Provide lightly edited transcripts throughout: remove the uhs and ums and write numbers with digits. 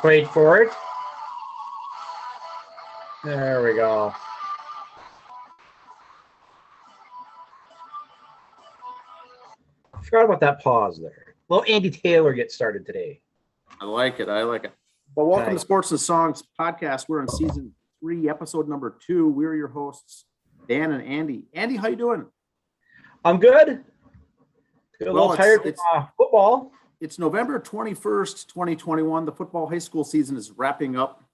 Wait for it. There we go. I forgot about that pause there. Well, Andy Taylor gets started today. I like it. Well, welcome to Sports and Songs podcast. We're in season 3, episode number 2. We're your hosts, Dan and Andy. Andy, how you doing? I'm good. A little tired from football. It's November 21st, 2021. The football high school season is wrapping up.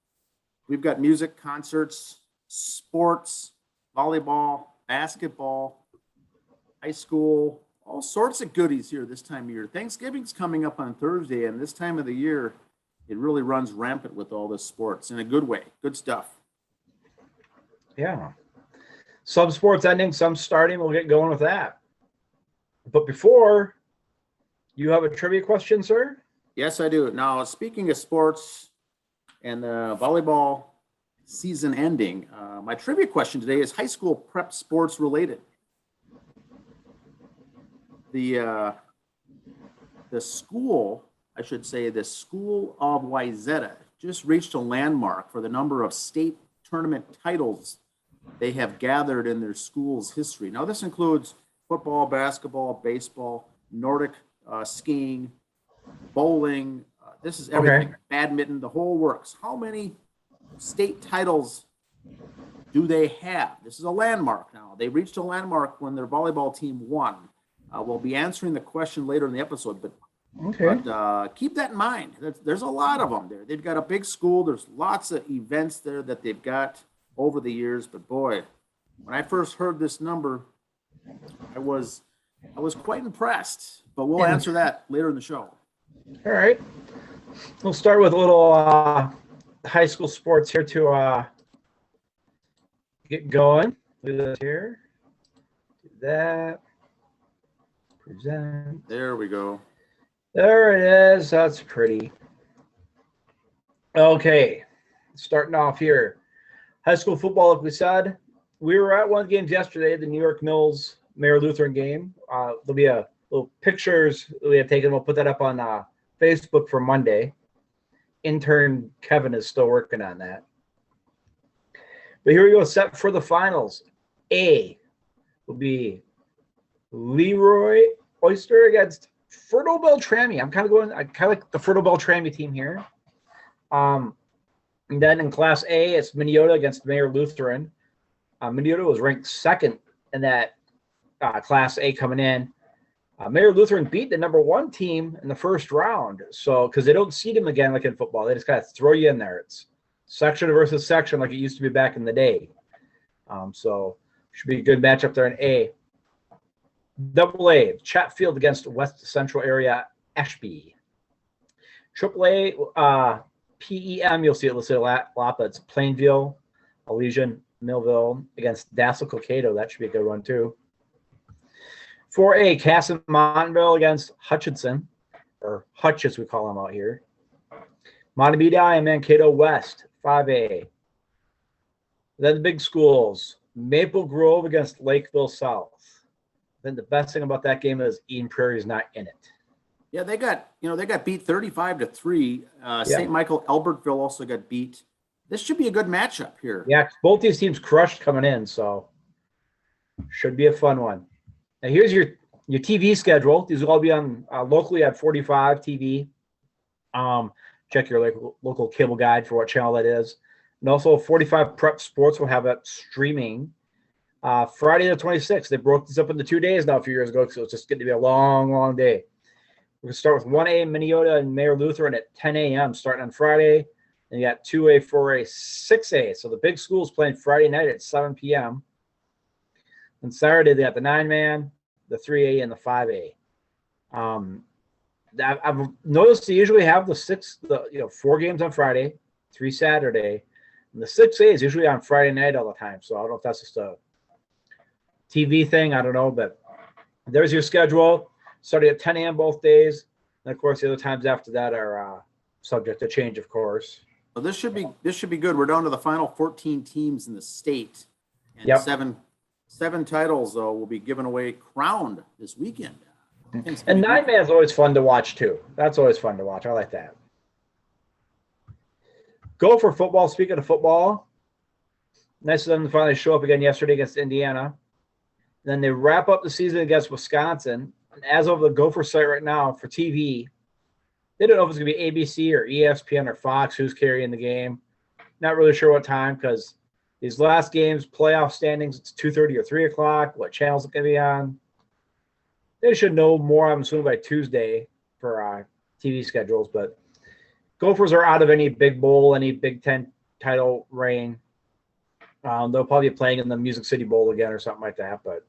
We've got music, concerts, sports, volleyball, basketball, high school, all sorts of goodies here this time of year. Thanksgiving's coming up on Thursday, and this time of the year, it really runs rampant with all this sports in a good way. Good stuff. Yeah. Some sports ending, some starting. We'll get going with that. But before, you have a trivia question, sir? Yes, I do. Now, speaking of sports and the volleyball season ending, my trivia question today is high school prep sports related. The school, I should say, the school of Wayzata just reached a landmark for the number of state tournament titles they have gathered in their school's history. Now, this includes football, basketball, baseball, Nordic skiing, bowling. This is everything. Okay. Badminton, the whole works. How many state titles do they have? This is a landmark now. They reached a landmark when their volleyball team won. We'll be answering the question later in the episode, but keep that in mind. There's a lot of them there. They've got a big school. There's lots of events there that they've got over the years. But boy, when I first heard this number, I was quite impressed. But we'll answer that later in the show. All right. We'll start with a little high school sports here to get going. Do this here. Do that. Present. There we go. There it is. That's pretty. Okay. Starting off here. High school football, like we said. We were at one of the games yesterday, the New York Mills Mayor Lutheran game. There'll be a little pictures we have taken. We'll put that up on Facebook for Monday. Intern Kevin is still working on that. But here we go. Set for the finals. A will be Leroy Oyster against Fertile Beltrami. I kind of like the Fertile Beltrami team here. And then in Class A, it's Minneota against Mayer Lutheran. Minneota was ranked second in that Class A coming in. Mayor Lutheran beat the number 1 team in the first round. So, because they don't seed them again like in football, they just kind of throw you in there. It's section versus section like it used to be back in the day. So, should be a good matchup there in A. Double A, Chatfield against West Central Area Ashby. Triple A, PEM, you'll see it listed a lot, but it's Plainville, Elysian, Millville against Dassel Cokato. That should be a good one too. 4A, Casson Montville against Hutchinson, or Hutch as we call them out here. Montevideo and Mankato West, 5A. Then the big schools, Maple Grove against Lakeville South. Then the best thing about that game is Eden Prairie is not in it. Yeah, they got beat 35-3. St. Michael Albertville also got beat. This should be a good matchup here. Yeah, both these teams crushed coming in, so should be a fun one. Now here's your TV schedule. These will all be on locally at 45 TV. Check your local cable guide for what channel that is. And also 45 Prep Sports will have it streaming. Friday the 26th. They broke this up into 2 days now a few years ago, so it's just going to be a long, long day. We're going to start with 1A Minneota and Mayor Lutheran at 10 a.m. starting on Friday. And you got 2A, 4A, 6A. So the big school's playing Friday night at 7 p.m. And Saturday they got the 9-man, the 3A, and the 5A. I've noticed they usually have the 4 games on Friday, 3 Saturday, and the 6A is usually on Friday night all the time. So I don't know if that's just a TV thing. I don't know, but there's your schedule. Starting at 10 a.m. both days, and of course the other times after that are subject to change, of course. Well, this should be good. We're down to the final 14 teams in the state, and seven titles will be given away, crowned this weekend. And 9-man is always fun to watch too. That's always fun to watch. I like that. Gopher football, speaking of football, nice of them to finally show up again yesterday against Indiana. Then they wrap up the season against Wisconsin. And as of the Gopher site right now for TV, they don't know if it's going to be ABC or ESPN or Fox who's carrying the game. Not really sure what time because these last games, playoff standings, it's 2:30 or 3 o'clock. What channels it's going to be on? They should know more, I'm assuming, by Tuesday for TV schedules. But Gophers are out of any big bowl, any Big Ten title reign. They'll probably be playing in the Music City Bowl again or something like that. But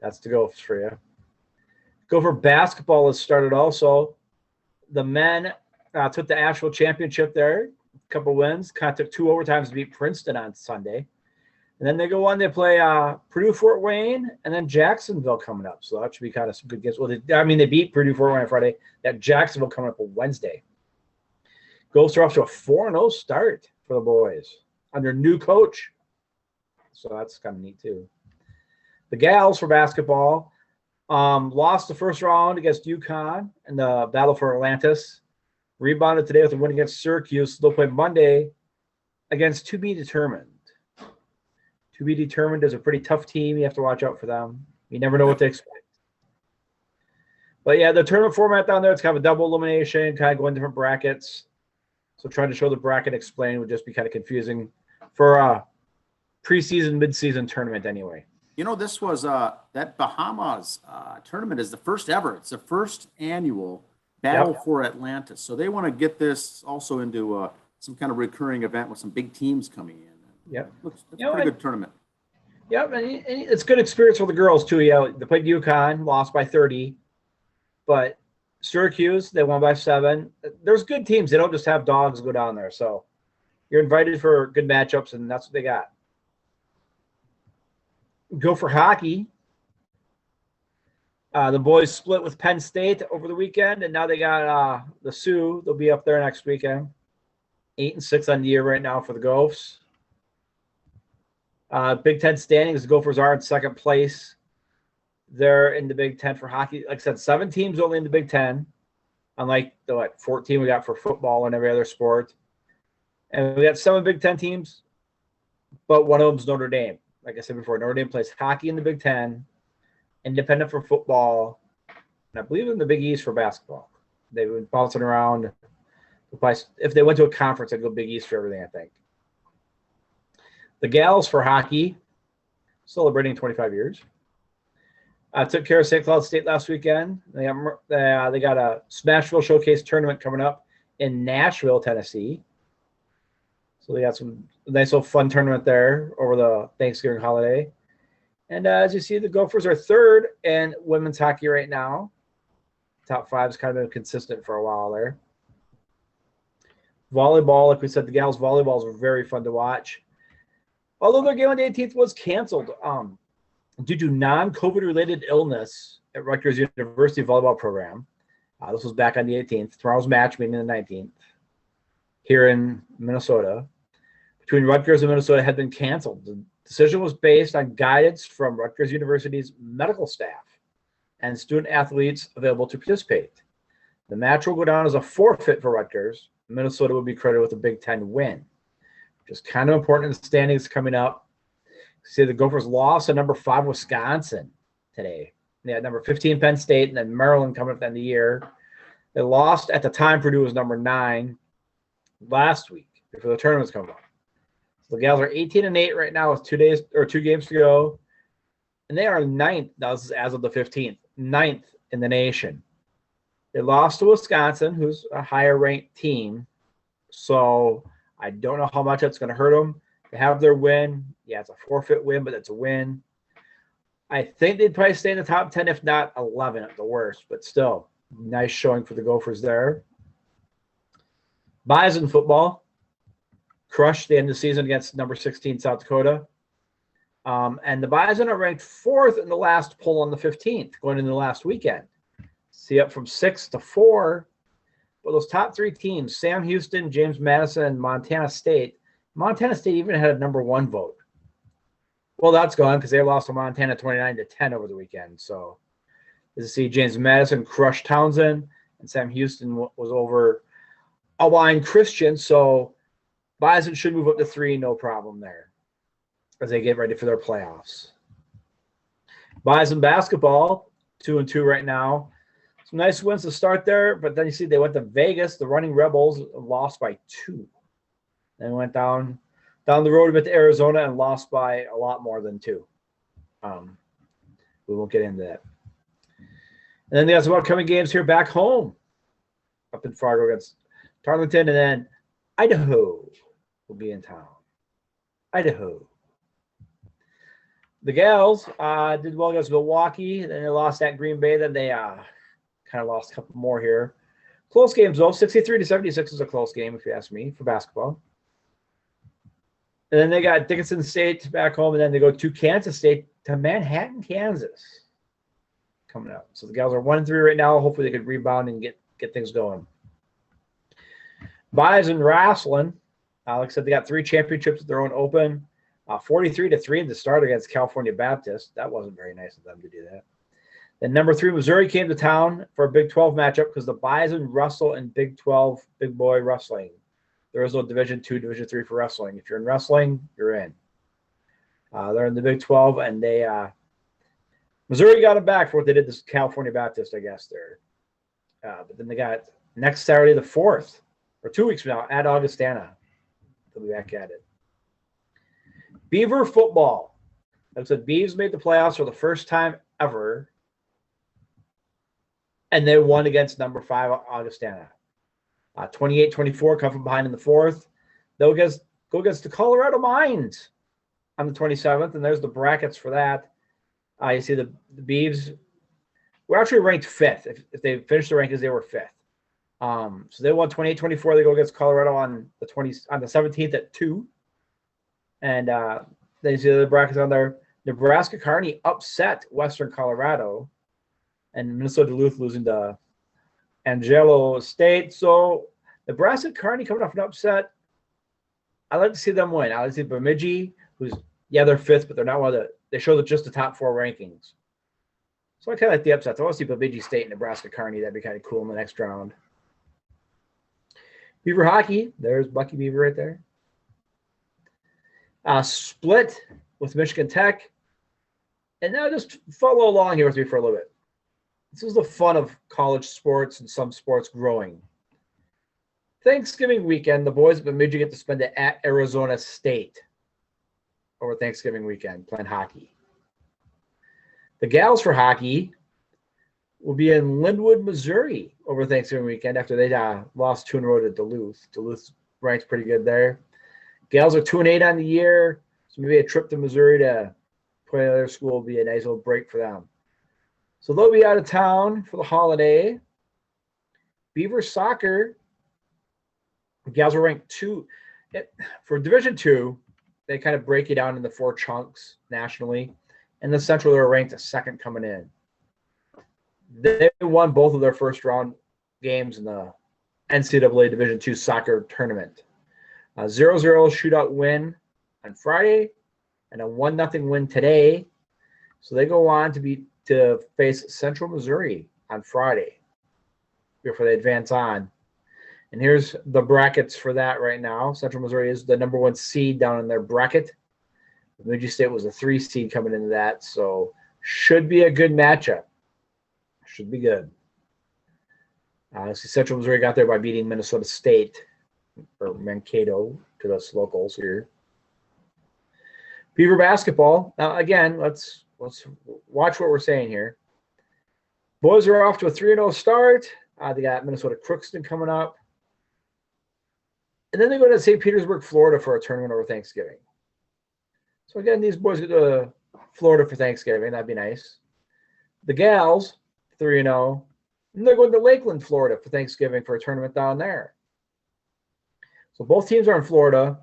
that's the Gophers for you. Gopher basketball has started also. The men took the Asheville championship there. A couple wins. Kind of took 2 overtimes to beat Princeton on Sunday. And then they go on, they play Purdue Fort Wayne and then Jacksonville coming up. So that should be kind of some good games. Well, they beat Purdue Fort Wayne on Friday. That Jacksonville coming up on Wednesday. Gophers are off to a 4-0 start for the boys under new coach. So that's kind of neat too. The gals for basketball lost the first round against UConn in the battle for Atlantis. Rebounded today with a win against Syracuse. They'll play Monday against To Be Determined. To Be Determined is a pretty tough team. You have to watch out for them. You never know what to expect. But yeah, the tournament format down there, it's kind of a double elimination, kind of going different brackets. So trying to show the bracket explain would just be kind of confusing for a preseason, midseason tournament anyway. You know, this was that Bahamas tournament is the first ever. It's the first annual Battle for Atlantis. So they want to get this also into some kind of recurring event with some big teams coming in. Yep. It's a pretty good tournament. Yep, and it's good experience for the girls too. Yeah, they played UConn, lost by 30, but Syracuse, they won by 7. There's good teams. They don't just have dogs go down there. So you're invited for good matchups, and that's what they got. Go for hockey. The boys split with Penn State over the weekend, and now they got the Sioux. They'll be up there next weekend. 8-6 on the year right now for the Gophers. Big Ten standings, the Gophers are in second place. They're in the Big Ten for hockey. Like I said, 7 teams only in the Big Ten, unlike the 14 we got for football and every other sport. And we got 7 Big Ten teams, but one of them's Notre Dame. Like I said before, Notre Dame plays hockey in the Big Ten, independent for football, and I believe in the Big East for basketball. They've been bouncing around. If they went to a conference, they'd go Big East for everything, I think. The gals for hockey, celebrating 25 years. Took care of St. Cloud State last weekend. They got a Smashville Showcase tournament coming up in Nashville, Tennessee. So they got some nice little fun tournament there over the Thanksgiving holiday. And as you see, the Gophers are 3rd in women's hockey right now. Top 5 has kind of been consistent for a while there. Volleyball, like we said, the gals' volleyballs were very fun to watch. Although their game on the 18th was canceled due to non-COVID-related illness at Rutgers University volleyball program. This was back on the 18th. Tomorrow's match being the 19th here in Minnesota. Between Rutgers and Minnesota had been canceled. The decision was based on guidance from Rutgers University's medical staff and student athletes available to participate. The match will go down as a forfeit for Rutgers. Minnesota will be credited with a Big Ten win, which is kind of important in the standings coming up. See, the Gophers lost to number 5 Wisconsin today. They had number 15 Penn State and then Maryland coming up at the end of the year. They lost at the time Purdue was number 9 last week before the tournament's coming up. So the gals are 18-8 right now with 2 games to go. And they are 9th, now this is as of the 15th, 9th in the nation. They lost to Wisconsin, who's a higher ranked team. So I don't know how much that's going to hurt them. They have their win. Yeah, it's a forfeit win, but it's a win. I think they'd probably stay in the top 10, if not 11 at the worst. But still, nice showing for the Gophers there. Bison football crushed the end of the season against number 16 South Dakota. And the Bison are ranked 4th in the last poll on the 15th, going into the last weekend. See, up from 6 to 4. Well, those top 3 teams, Sam Houston, James Madison, and Montana State. Montana State even had a number 1 vote. Well, that's gone because they lost to Montana 29-10 over the weekend. So, as you see, James Madison crushed Townsend, and Sam Houston was over Alwine Christian. So, Bison should move up to 3, no problem there, as they get ready for their playoffs. Bison basketball, 2-2 right now. Some nice wins to start there, but then you see they went to Vegas. The Running Rebels lost by 2. Then went down the road a bit to Arizona and lost by a lot more than 2. We won't get into that. And then they got some upcoming games here back home, up in Fargo against Tarleton, and then Idaho will be in town. Idaho. The Gals did well against Milwaukee. Then they lost at Green Bay. Then they kind of lost a couple more here. Close games, though. 63-76 is a close game, if you ask me, for basketball. And then they got Dickinson State back home, and then they go to Kansas State, to Manhattan, Kansas, coming up. So the Gals are 1-3 right now. Hopefully they could rebound and get things going. Bison wrestling. Like I said, they got 3 championships at their own open. 43-3 in the start against California Baptist. That wasn't very nice of them to do that. Then number 3, Missouri came to town for a Big 12 matchup because the Bison wrestle in Big 12 big boy wrestling. There is no Division 2, Division 3 for wrestling. If you're in wrestling, you're in. They're in the Big 12, and they Missouri got them back for what they did to California Baptist, I guess, there. But then they got next Saturday the 4th, or 2 weeks from now, at Augustana. They'll be back at it. Beaver football. Like I said, Beavs made the playoffs for the first time ever, and they won against number 5 Augustana. 28-24, come from behind in the 4th. They'll go against the Colorado Mines on the 27th, and there's the brackets for that. You see the Beavs were actually ranked 5th. If they finished the rankings, they were 5th. So they won 28-24. They go against Colorado on the 17th at 2. And then you see the brackets on there. Nebraska Kearney upset Western Colorado, and Minnesota Duluth losing to Angelo State. So Nebraska Kearney coming off an upset. I like to see them win. I like to see Bemidji, who's they're 5th, but they're not one of they show just the top 4 rankings. So I kind of like the upsets. I want to see Bemidji State and Nebraska Kearney. That'd be kind of cool in the next round. Beaver hockey. There's Bucky Beaver right there. Split with Michigan Tech. And now just follow along here with me for a little bit. This is the fun of college sports and some sports growing. Thanksgiving weekend, the boys at Bemidji get to spend it at Arizona State over Thanksgiving weekend playing hockey. The gals for hockey will be in Linwood, Missouri over Thanksgiving weekend after they lost 2 in a row to Duluth. Duluth ranks pretty good there. Gals are 2-8 on the year, so maybe a trip to Missouri to play at their school will be a nice little break for them. So they'll be out of town for the holiday. Beaver soccer, the gals are ranked 2. For Division 2, they kind of break it down into 4 chunks nationally. And the Central, they're ranked 2nd coming in. They won both of their first round games in the NCAA Division 2 soccer tournament. 0-0 shootout win on Friday and a 1-0 win today. So they go on to face Central Missouri on Friday before they advance on. And here's the brackets for that right now. Central Missouri is the number 1 seed down in their bracket. Bemidji State was a 3 seed coming into that, so should be a good matchup. Should be good. So Central Missouri got there by beating Minnesota State, or Mankato, to us locals here. Beaver basketball. Now, again, let's watch what we're saying here. Boys are off to a 3-0 start. They got Minnesota Crookston coming up. And then they go to St. Petersburg, Florida for a tournament over Thanksgiving. So, again, these boys go to Florida for Thanksgiving. That'd be nice. The gals, 3-0. And they're going to Lakeland, Florida for Thanksgiving for a tournament down there. So both teams are in Florida.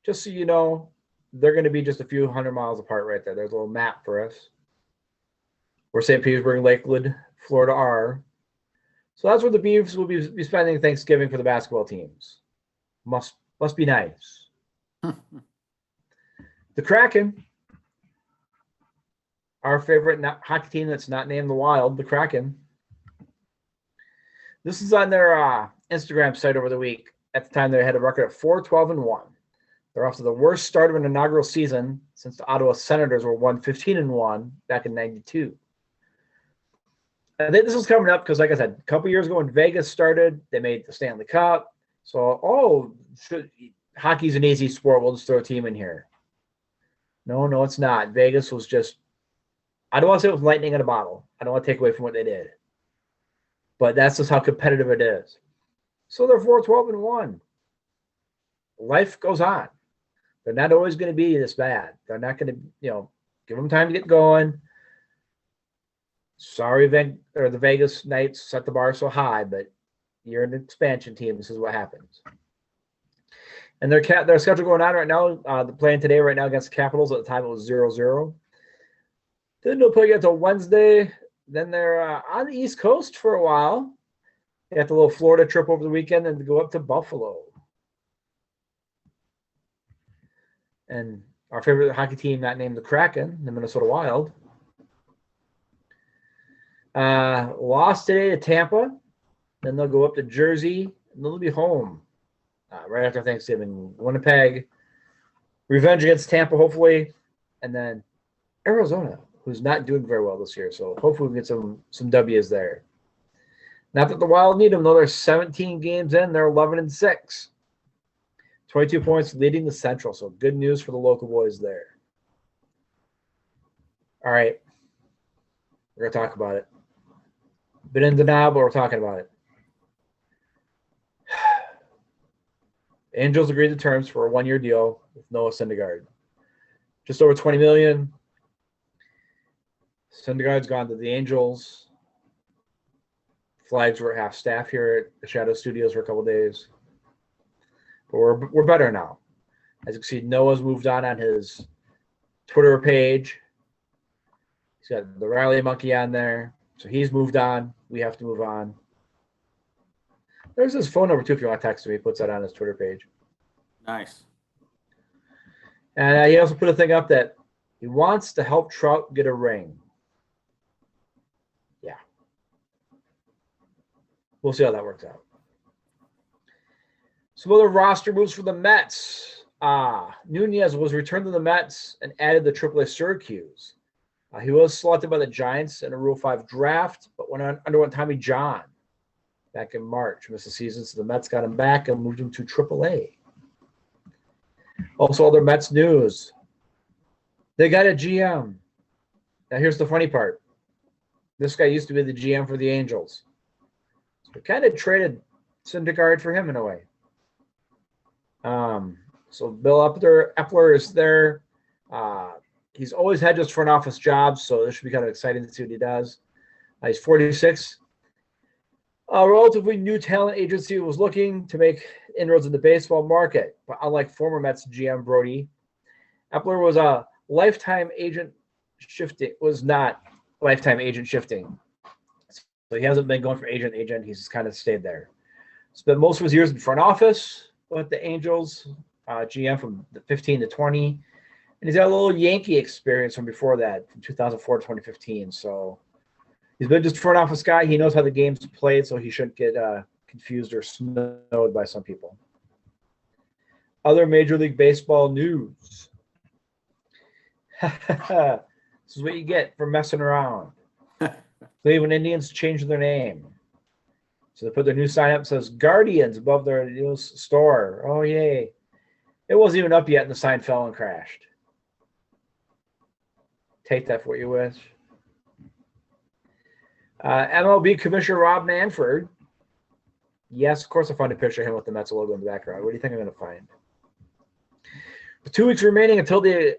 Just so you know, they're going to be just a few 100 miles apart right there. There's a little map for us where St. Petersburg and Lakeland, Florida are. So that's where the Beavs will be spending Thanksgiving for the basketball teams. Must be nice. The Kraken, our favorite hockey team that's not named the Wild, the Kraken. This is on their Instagram site over the week. At the time, they had a record of 4-12-1. They're off to the worst start of an inaugural season since the Ottawa Senators were 1-15-1 back in '92. I think this was coming up because, like I said, a couple years ago when Vegas started, they made the Stanley Cup. So, hockey's an easy sport. We'll just throw a team in here. No, it's not. Vegas was just, I don't want to say it was lightning in a bottle. I don't want to take away from what they did. But that's just how competitive it is. So they're 4-12-1. Life goes on. They're not always going to be this bad. They're not going to, give them time to get going. Sorry, the Vegas Knights set the bar so high, but you're an expansion team. This is what happens. And their schedule going on right now, they're playing today right now against the Capitals. At the time, it was 0-0. Then they'll play until Wednesday. Then they're on the East Coast for a while. They got the little Florida trip over the weekend and go up to Buffalo. And our favorite hockey team, not named the Kraken, the Minnesota Wild, lost today to Tampa. Then they'll go up to Jersey, and they'll be home right after Thanksgiving. Winnipeg, revenge against Tampa, hopefully, and then Arizona, who's not doing very well this year. So hopefully we get some W's there. Not that the Wild need them, though. They're 17 games in. They're 11-6. 22 points leading the Central. So good news for the local boys there. All right. We're going to talk about it. Been in denial, but we're talking about it. Angels agreed to terms for a 1-year deal with Noah Syndergaard. Just over $20 million. Syndergaard's gone to the Angels. Flags were half staff here at the Shadow Studios for a couple days. But we're better now. As you can see, Noah's moved on his Twitter page. He's got the Rally Monkey on there. So he's moved on. We have to move on. There's his phone number, too, if you want to text him. He puts that on his Twitter page. Nice. And he also put a thing up that he wants to help Trout get a ring. Yeah. We'll see how that works out. Some other roster moves for the Mets. Nunez was returned to the Mets and added the AAA Syracuse. He was selected by the Giants in a Rule 5 draft, but underwent Tommy John back in March. Missed the season, so the Mets got him back and moved him to AAA. Also, other Mets news. They got a GM. Now, here's the funny part. This guy used to be the GM for the Angels. So we kind of traded Syndergaard for him in a way. So Bill Epler is there. He's always had just front office jobs, so this should be kind of exciting to see what he does. He's 46. A relatively new talent agency was looking to make inroads in the baseball market, but unlike former Mets GM Brody, Epler was a lifetime agent shifting. Was not lifetime agent shifting. So he hasn't been going from agent to agent. He's just kind of stayed there. Spent most of his years in front office with the Angels, GM from 15 to 20. And he's got a little Yankee experience from before that, from 2004 to 2015. So he's been just a front office guy. He knows how the game's played, so he shouldn't get confused or snowed by some people. Other Major League Baseball news. This is what you get for messing around. Cleveland Indians changed their name. So they put their new sign up that says Guardians above their new store. Oh, yay. It wasn't even up yet, and the sign fell and crashed. Take that for what you wish. MLB Commissioner Rob Manfred. Yes, of course I found a picture of him with the Mets logo in the background. What do you think I'm going to find? With 2 weeks remaining until the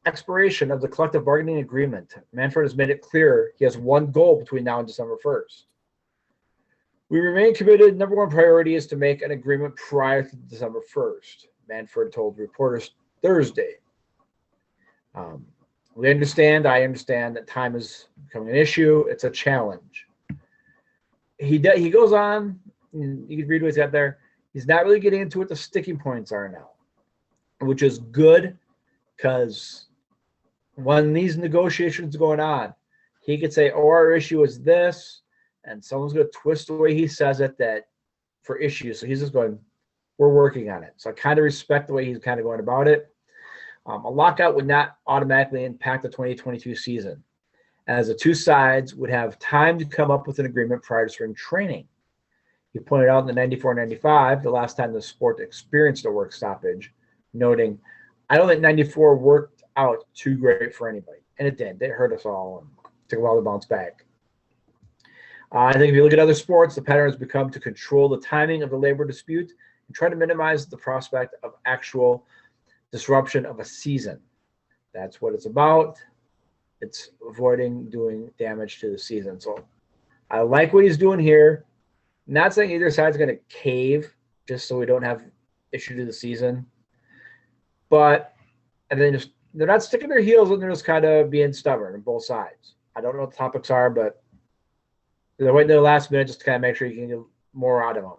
expiration of the collective bargaining agreement, Manfred has made it clear he has one goal between now and December 1st. We remain committed. Number one priority is to make an agreement prior to December 1st, Manfred told reporters Thursday. I understand that time is becoming an issue. It's a challenge. He goes on, you can read what he's got there. He's not really getting into what the sticking points are now, which is good because when these negotiations are going on, he could say, oh, our issue is this, and someone's going to twist the way he says it that for issues. So he's just going, we're working on it. So I kind of respect the way he's kind of going about it. A lockout would not automatically impact the 2022 season, as the two sides would have time to come up with an agreement prior to spring training. He pointed out in the 94-95, the last time the sport experienced a work stoppage, noting, I don't think 94 worked out too great for anybody. And it did. It hurt us all and took a while to bounce back. I think if you look at other sports, the pattern has become to control the timing of the labor dispute and try to minimize the prospect of actual disruption of a season. That's what it's about. It's avoiding doing damage to the season. So I like what he's doing here. Not saying either side's going to cave just so we don't have issue to the season. But and then just they're not sticking their heels and they're just kind of being stubborn on both sides. I don't know what the topics are, but they're waiting to the last minute just to kind of make sure you can get more out of them.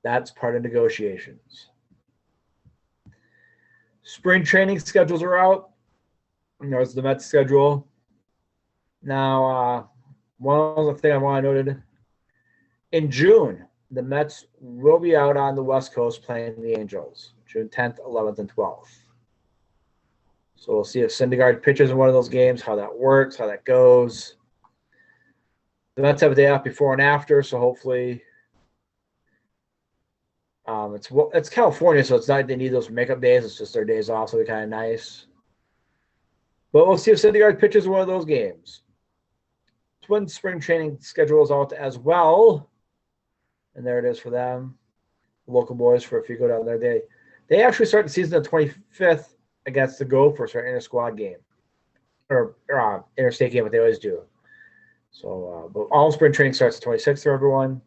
That's part of negotiations. Spring training schedules are out. There's the Mets schedule. Now, one other thing I want to note, in June, the Mets will be out on the West Coast playing the Angels, June 10th, 11th, and 12th. So we'll see if Syndergaard pitches in one of those games, how that works, how that goes. The Mets have a day off before and after, so hopefully it's California, so it's not like they need those makeup days. It's just their days off, so they're kind of nice. But we'll see if Syndergaard pitches in one of those games. Twins spring training schedule is out as well. And there it is for them. Local boys, for if you go down there. They actually start the season on the 25th against the Gophers for an inter-squad game. Or interstate game, what they always do. So, but all spring training starts the 26th for everyone.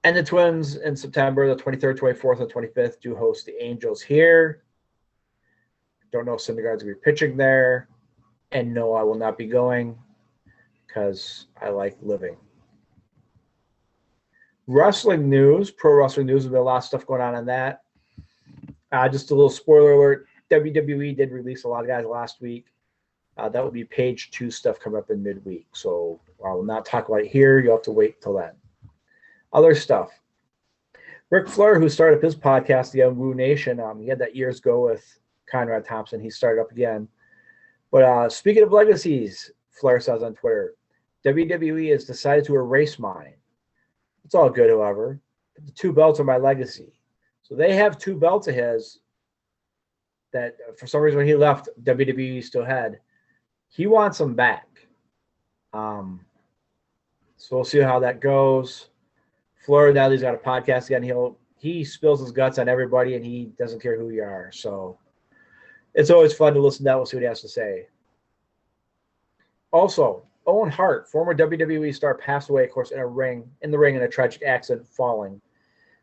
And the Twins in September, the 23rd, 24th, and 25th do host the Angels here. Don't know if Syndergaard's going to be pitching there. And no, I will not be going because I like living. Wrestling news, pro wrestling news, there's been a lot of stuff going on that. Just a little spoiler alert, WWE did release a lot of guys last week. That will be page 2 stuff coming up in midweek. So I will not talk about it here. You'll have to wait till then. Other stuff. Ric Flair, who started up his podcast, the Wnba Nation, he had that years ago with Conrad Thompson. He started up again. But speaking of legacies, Flair says on Twitter, WWE has decided to erase mine. It's all good, however. The 2 belts are my legacy. So they have 2 belts of his that for some reason when he left, WWE still had. He wants them back. So we'll see how that goes. Flair, now that he's got a podcast again, he spills his guts on everybody and he doesn't care who you are. So it's always fun to listen to that. We'll see what he has to say. Also, Owen Hart, former WWE star, passed away, of course, in the ring in a tragic accident falling.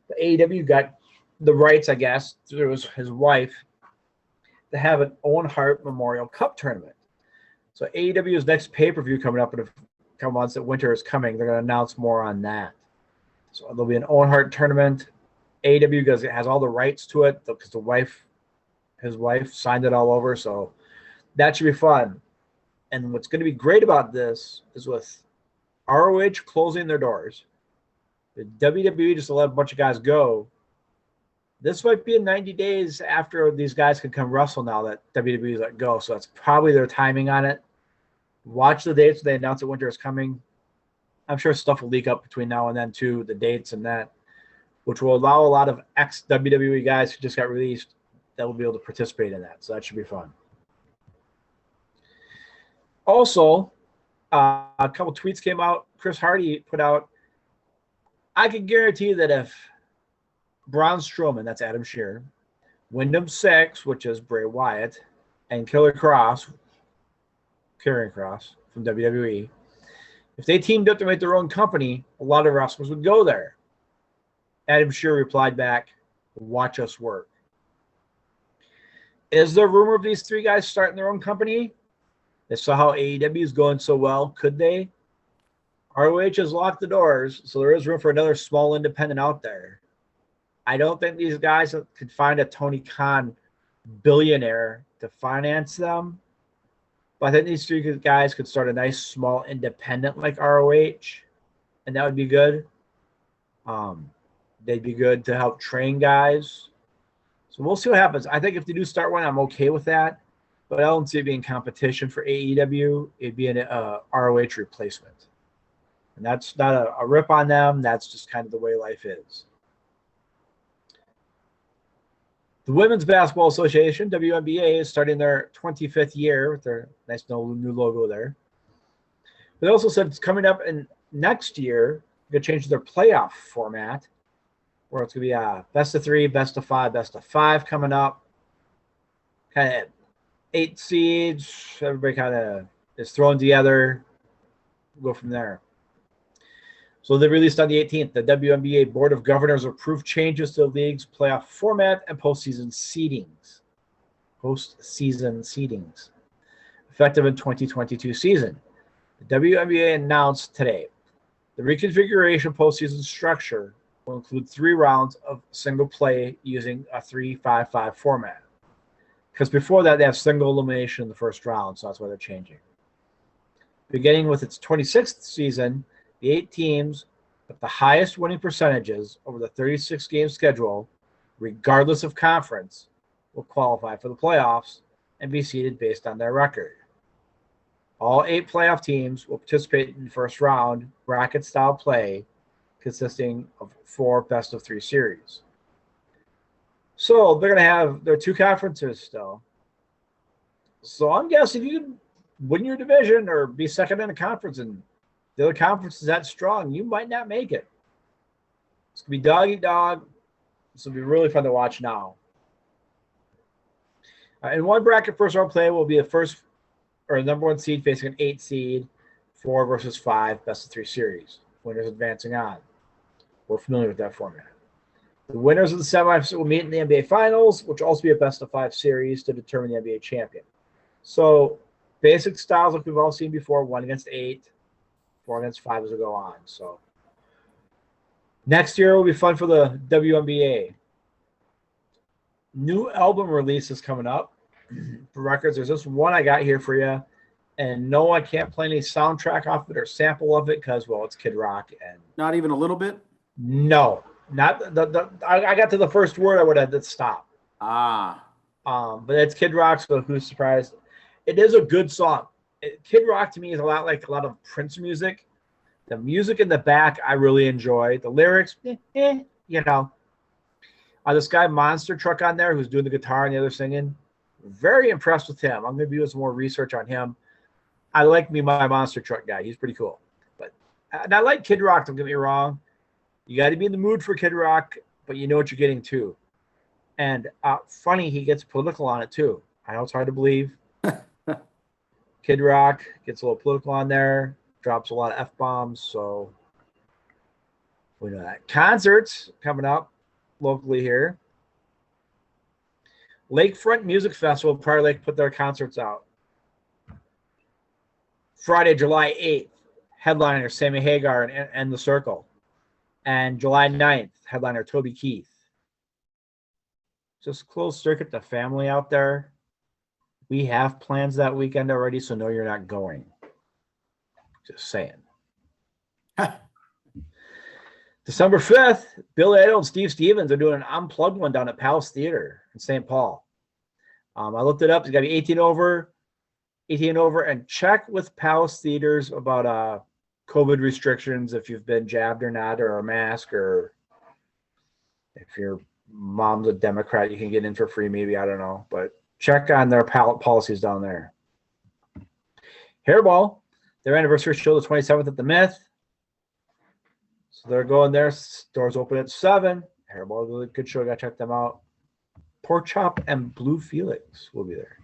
The AEW got the rights, I guess, through his wife, to have an Owen Hart Memorial Cup tournament. So AEW's next pay-per-view coming up in a couple months that winter is coming. They're going to announce more on that. So there'll be an Owen Hart tournament. AEW has all the rights to it because his wife signed it all over. So that should be fun. And what's going to be great about this is with ROH closing their doors, the WWE just let a bunch of guys go. This might be in 90 days after these guys can come wrestle now that WWE's let go. So that's probably their timing on it. Watch the dates when they announce that winter is coming. I'm sure stuff will leak up between now and then too, the dates and that, which will allow a lot of ex-WWE guys who just got released that will be able to participate in that. So that should be fun. Also, a couple tweets came out. Chris Hardy put out, I can guarantee that if Braun Strowman, that's Adam Shearer, Wyndham Six, which is Bray Wyatt, and Karrion Kross from WWE, if they teamed up to make their own company, a lot of wrestlers would go there. Adam Shearer replied back, watch us work. Is there a rumor of these 3 guys starting their own company? They saw how AEW is going so well. Could they? ROH has locked the doors, so there is room for another small independent out there. I don't think these guys could find a Tony Khan billionaire to finance them. But I think these 3 guys could start a nice small independent like ROH, and that would be good. they'd be good to help train guys. So we'll see what happens. I think if they do start one, I'm okay with that. But I don't see it being competition for AEW. It'd be an ROH replacement. And that's not a rip on them. That's just kind of the way life is. The Women's Basketball Association, WNBA, is starting their 25th year with their nice new logo there. They also said it's coming up in next year, they're going to change their playoff format, where it's going to be a best of 3, best of 5, best of 5 coming up. Kind of 8 seeds. Everybody kind of is thrown together. We'll go from there. So they released on the 18th, the WNBA Board of Governors approved changes to the league's playoff format and postseason seedings. Effective in 2022 season. The WNBA announced today the reconfiguration postseason structure will include 3 rounds of single play using a 3-5-5 format. Because before that, they have single elimination in the first round, so that's why they're changing. Beginning with its 26th season, the 8 teams with the highest winning percentages over the 36-game schedule, regardless of conference, will qualify for the playoffs and be seeded based on their record. All 8 playoff teams will participate in the first round bracket-style play consisting of 4 best-of-3 series. So they're going to have their 2 conferences still. So I'm guessing if you can win your division or be second in a conference and the other conference is that strong, you might not make it. It's going to be dog eat dog. This will be really fun to watch now. In one bracket, first round play will be the first or number 1 seed facing an 8 seed, 4 versus 5, best of 3 series. Winners advancing on. We're familiar with that format. The winners of the semifinals will meet in the NBA Finals, which will also be a best of 5 series to determine the NBA champion. So basic styles like we've all seen before, 1 against 8. 4 against 5 as we go on. So next year will be fun for the WNBA. New album release is coming up. For records, there's this one I got here for you. And no, I can't play any soundtrack off it or sample of it because, well, it's Kid Rock. And not even a little bit? No. Not I got to the first word, I would have to stop. But it's Kid Rock, so who's surprised? It is a good song. Kid Rock to me is a lot like a lot of Prince music. The music in the back I really enjoy. The lyrics, you know. This guy Monster Truck on there who's doing the guitar and the other singing. Very impressed with him. I'm going to be doing some more research on him. I like my Monster Truck guy. He's pretty cool. And I like Kid Rock, don't get me wrong. You got to be in the mood for Kid Rock, but you know what you're getting too. And funny, he gets political on it too. I know it's hard to believe. Kid Rock gets a little political on there, drops a lot of F-bombs, so we know that. Concerts coming up locally here. Lakefront Music Festival, Prior Lake put their concerts out. Friday, July 8th, headliner Sammy Hagar and The Circle. And July 9th, headliner Toby Keith. Just close circuit the family out there. We have plans that weekend already, so no, you're not going. Just saying. December 5th, Bill Idol and Steve Stevens are doing an unplugged one down at Palace Theater in St. Paul. I looked it up. It's got to be 18 over, and check with Palace Theaters about COVID restrictions, if you've been jabbed or not, or a mask, or if your mom's a Democrat, you can get in for free, maybe. I don't know. But check on their policies down there. Hairball, their anniversary show, the 27th at the Myth. So they're going there. Doors open at 7. Hairball, really good show. Got to check them out. Pork Chop and Blue Felix will be there.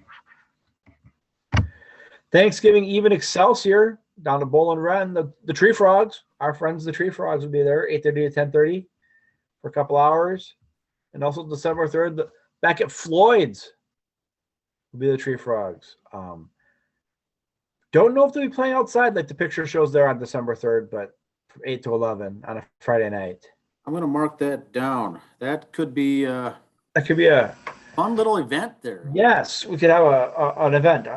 Thanksgiving Eve in Excelsior, down to Bowling Run. The Tree Frogs, our friends, the Tree Frogs, will be there, 8:30 to 10:30 for a couple hours. And also December 3rd, back at Floyd's will be the Tree Frogs. Don't know if they'll be playing outside like the picture shows there on December 3rd, but from 8 to 11 on a Friday night. I'm going to mark that down. That could be a fun little event there. Yes, we could have an event.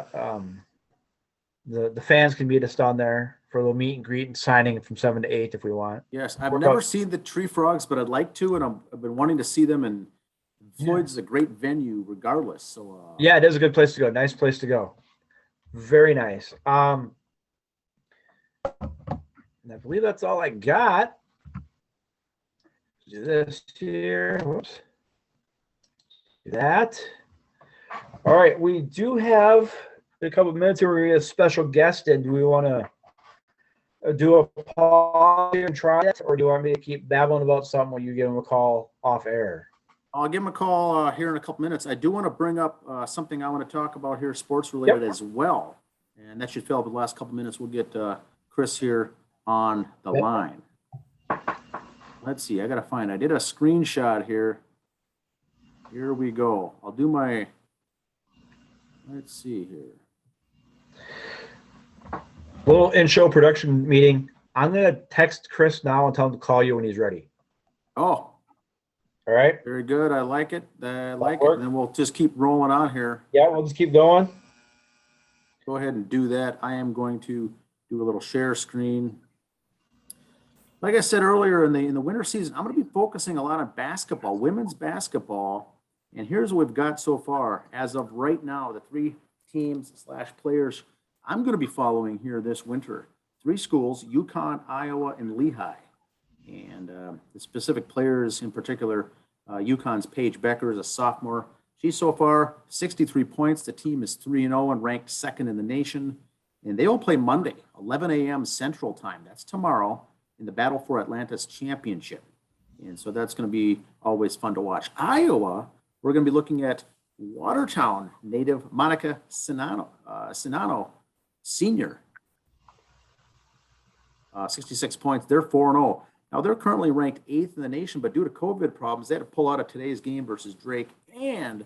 The fans can meet us down there for a little meet and greet and signing from 7 to 8 if we want. Yes, I've never seen the Tree Frogs, but I'd like to, and I've been wanting to see them. And Floyd's is a great venue, regardless. So yeah, it is a good place to go. Nice place to go. Very nice. And I believe that's all I got. Do this here. Whoops. Do that. All right, we do have a couple of minutes here. We're going to get a special guest in. Do we want to do a pause here and try it, or do you want me to keep babbling about something when you give them a call off air? I'll give him a call here in a couple minutes. I do want to bring up something I want to talk about here, sports related as well, and that should fill up the last couple minutes. We'll get Kris here on the line. Let's see. I did a screenshot here. Here we go. I'll do my. Let's see here. Little in-show production meeting. I'm going to text Kris now and tell him to call you when he's ready. Oh. All right. Very good. I like it. And then we'll just keep rolling on here. Yeah, we'll just keep going. Go ahead and do that. I am going to do a little share screen. Like I said earlier, in the winter season, I'm going to be focusing a lot on basketball, women's basketball. And here's what we've got so far. As of right now, the 3 teams / players I'm going to be following here this winter. 3 schools, UConn, Iowa, and Lehigh. And the specific players in particular, UConn's Paige Becker is a sophomore. She's so far 63 points. The team is 3-0 and ranked 2nd in the nation. And they will play Monday, 11 a.m. Central Time. That's tomorrow in the Battle for Atlantis Championship. And so that's going to be always fun to watch. Iowa, we're going to be looking at Watertown native Monica Sinano, senior. 66 points. They're 4-0. Now, they're currently ranked 8th in the nation, but due to COVID problems, they had to pull out of today's game versus Drake and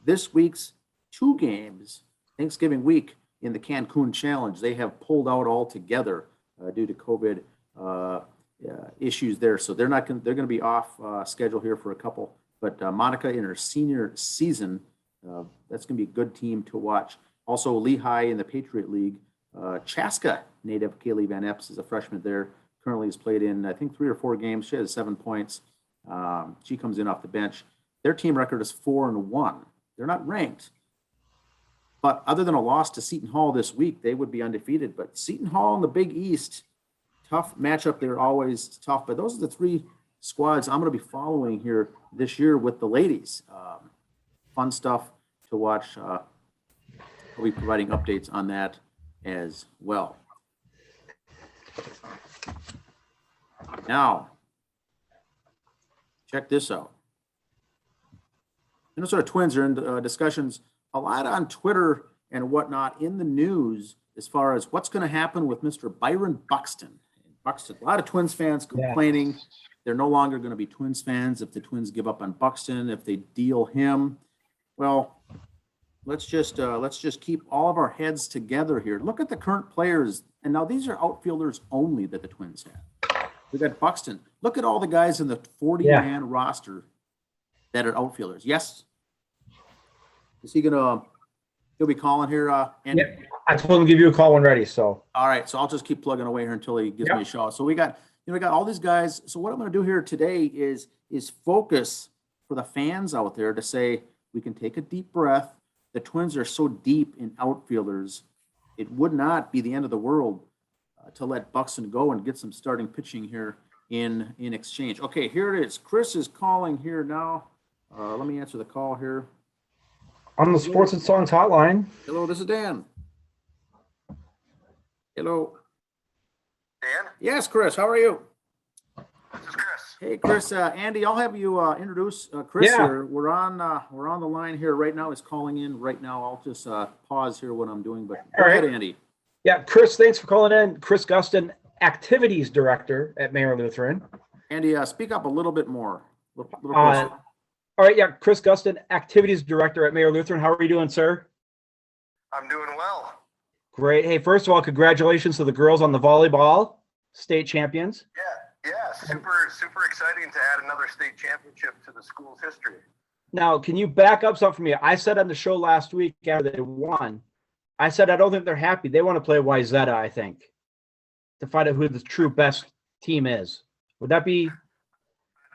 this week's 2 games, Thanksgiving week, in the Cancun Challenge. They have pulled out altogether due to COVID issues there. So they're going to be off schedule here for a couple. But Monica in her senior season, that's going to be a good team to watch. Also, Lehigh in the Patriot League. Chaska native Kaylee Van Epps is a freshman there. Currently has played in, I think, 3 or 4 games. She has 7 points. She comes in off the bench. Their team record is 4-1. They're not ranked. But other than a loss to Seton Hall this week, they would be undefeated. But Seton Hall in the Big East, tough matchup. They're always tough. But those are the 3 squads I'm going to be following here this year with the ladies. Fun stuff to watch. I'll be providing updates on that as well. Now, check this out. Minnesota Twins are in discussions a lot on Twitter and whatnot in the news as far as what's going to happen with Mr. Byron Buxton. A lot of Twins fans complaining they're no longer going to be Twins fans if the Twins give up on Buxton, if they deal him. Well, let's just keep all of our heads together here. Look at the current players, and now these are outfielders only that the Twins have. We got Buxton. Look at all the guys in the 40-man roster that are outfielders. Yes. Is he gonna? He'll be calling here. Andy? Yeah, I told him to give you a call when ready. So. All right. So I'll just keep plugging away here until he gives me a shot. So we got all these guys. So what I'm going to do here today is focus for the fans out there to say we can take a deep breath. The Twins are so deep in outfielders, it would not be the end of the world to let Buxton go and get some starting pitching here in exchange. Okay, here it is. Kris is calling here now. Let me answer the call here. On the Sports and Songs hotline. Hello, this is Dan. Hello. Dan? Yes, Kris. How are you? This is Kris. Hey, Kris. Andy, I'll have you introduce Kris here. We're on the line here right now. He's calling in right now. I'll just pause here what I'm doing. But go ahead, Andy. Yeah, Kris, thanks for calling in. Kris Gustin, Activities Director at Mayor Lutheran. Andy, speak up a little bit more. Little closer. All right, yeah, Kris Gustin, Activities Director at Mayor Lutheran. How are you doing, sir? I'm doing well. Great. Hey, first of all, congratulations to the girls on the Volleyball State Champions. Yeah, super exciting to add another state championship to the school's history. Now, can you back up something for me? I said on the show last week after they won, I said I don't think they're happy. They want to play Wayzata, I think. to find out who the true best team is. Would that be?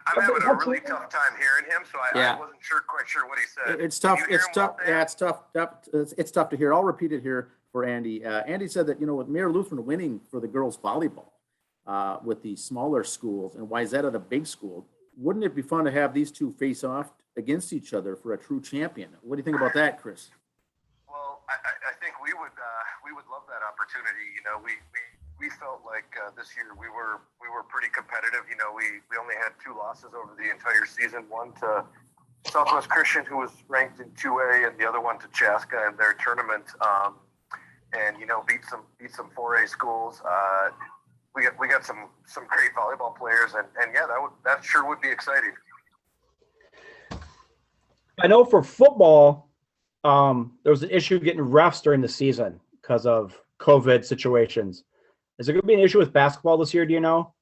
I'm having a really tough time hearing him, so I wasn't quite sure what he said. It's tough. Can you hear It's him tough. well, Dan? Yeah, it's tough. It's tough to hear. I'll repeat it here for Andy. Andy said that, with Mayor Lutheran winning for the girls volleyball with the smaller schools and Wayzata, the big school, wouldn't it be fun to have these two face off against each other for a true champion? What do you think about that, Kris? Well, I think we would love that opportunity. We felt like this year we were pretty competitive. We only had 2 losses over the entire season. One to Southwest Christian, who was ranked in 2A, and the other one to Chaska in their tournament. And beat some 4A schools. We got some great volleyball players, and yeah, that sure would be exciting. I know for football, there was an issue getting refs during the season because of COVID situations. Is there going to be an issue with basketball this year? Do you know?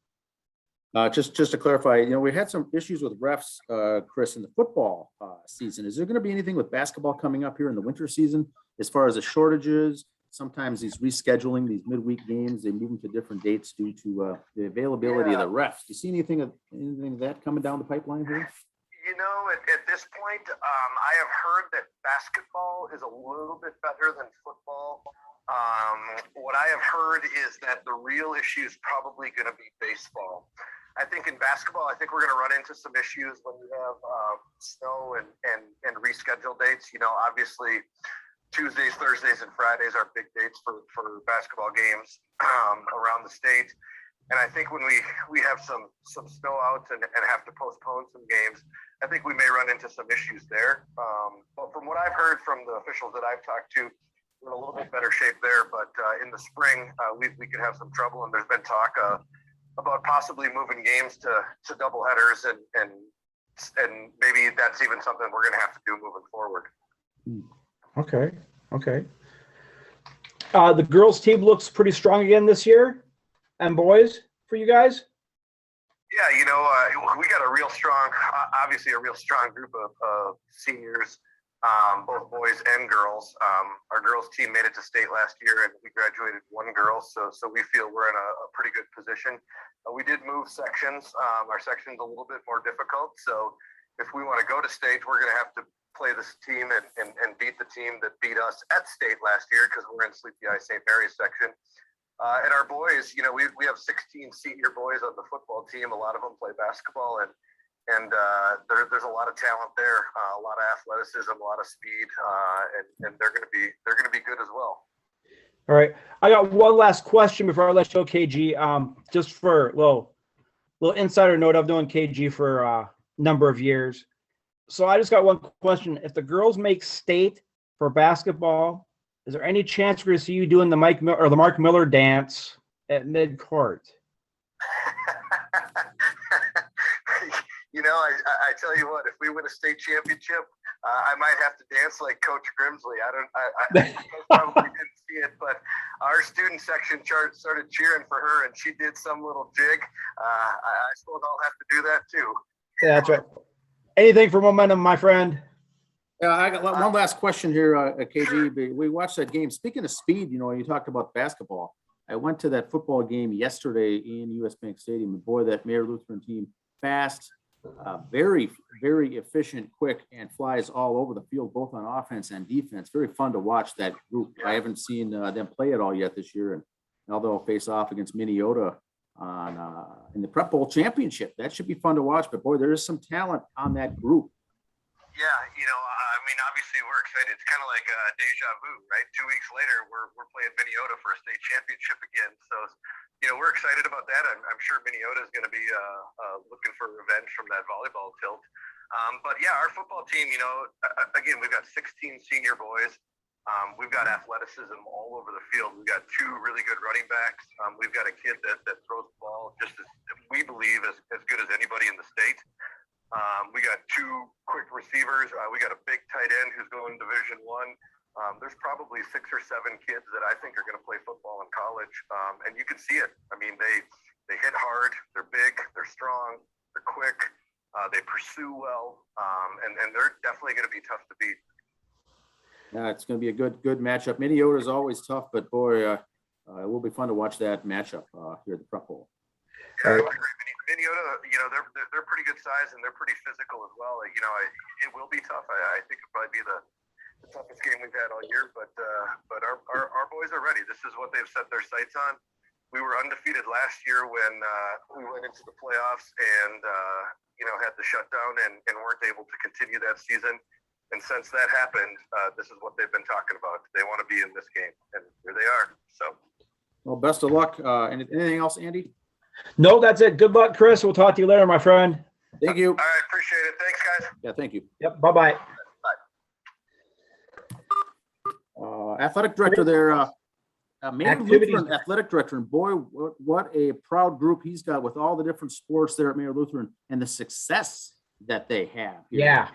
Just to clarify, we had some issues with refs, Kris, in the football season. Is there going to be anything with basketball coming up here in the winter season as far as the shortages? Sometimes these rescheduling, these midweek games, they move them to different dates due to the availability of the refs. Do you see anything of that coming down the pipeline here? At this point, I have heard that basketball is a little bit better than football. What I have heard is that the real issue is probably going to be baseball. I think in basketball, I think we're going to run into some issues when we have snow and reschedule dates. Obviously, Tuesdays, Thursdays, and Fridays are big dates for basketball games around the state. And I think when we have some snow out and have to postpone some games, I think we may run into some issues there. But from what I've heard from the officials that I've talked to, we're in a little bit better shape there. But in the spring, we could have some trouble. And there's been talk about possibly moving games to doubleheaders, and maybe that's even something we're going to have to do moving forward. Okay. The girls' team looks pretty strong again this year, and boys for you guys. Yeah, we got a real strong group of seniors, both boys and girls. Our girls' team made it to state last year, and we graduated 1 girl, so we feel we're in a pretty good position. We did move sections. Our section's a little bit more difficult, so if we want to go to state, we're going to have to play this team and beat the team that beat us at state last year, because we're in Sleepy Eye St. Mary's section. And our boys, we have 16 senior boys on the football team. A lot of them play basketball, and there's a lot of talent there, a lot of athleticism, a lot of speed, and they're going to be good as well. All right, I got one last question before I let you go, KG. Just for a little insider note, I've known KG for a number of years. So I just got one question. If the girls make state for basketball, is there any chance we're going to see you doing the Mark Miller dance at mid-court? I tell you what, if we win a state championship, I might have to dance like Coach Grimsley. I probably didn't see it, but our student section started cheering for her, and she did some little jig. I suppose I'll have to do that too. Yeah, that's right. Anything for momentum, my friend. Yeah, I got one last question here, KG. We watched that game. Speaking of speed, you talked about basketball. I went to that football game yesterday in US Bank Stadium, and boy, that Mayer Lutheran team, fast, very, very efficient, quick, and flies all over the field, both on offense and defense. Very fun to watch that group. I haven't seen them play at all yet this year, and now they'll face off against Minneota in the Prep Bowl championship. That should be fun to watch. But boy, there is some talent on that group. Yeah, obviously we're excited. It's kind of like deja vu, right? 2 weeks later, we're playing Minneota for a state championship again. So, we're excited about that. I'm sure Minneota is going to be looking for revenge from that volleyball tilt. But yeah, our football team, again, we've got 16 senior boys. We've got athleticism all over the field. We've got 2 really good running backs. We've got a kid that throws the ball just as we believe as good as anybody in the state. We got 2 quick receivers. We got a big tight end who's going Division I. There's probably 6 or 7 kids that I think are going to play football in college, and you can see it. I mean, they hit hard. They're big. They're strong. They're quick. They pursue well, and they're definitely going to be tough to beat. Yeah, it's going to be a good matchup. Minneota is always tough, but boy, it will be fun to watch that matchup here at the Prep Bowl. Yeah, I would agree. Minneota, they're pretty good size and they're pretty physical as well. It will be tough. I think it'll probably be the toughest game we've had all year. But our boys are ready. This is what they've set their sights on. We were undefeated last year when we went into the playoffs and had the shutdown and weren't able to continue that season. And since that happened, this is what they've been talking about. They want to be in this game, and here they are. So, well, best of luck. Anything else, Andy? No, that's it. Good luck, Kris. We'll talk to you later, my friend. Thank you. all right, appreciate it. Thanks, guys. Yeah, thank you. Yep. Bye-bye. Athletic director there, Mayor Lutheran athletic director, and boy, what a proud group he's got with all the different sports there at Mayor Lutheran and the success that they have here. Yeah.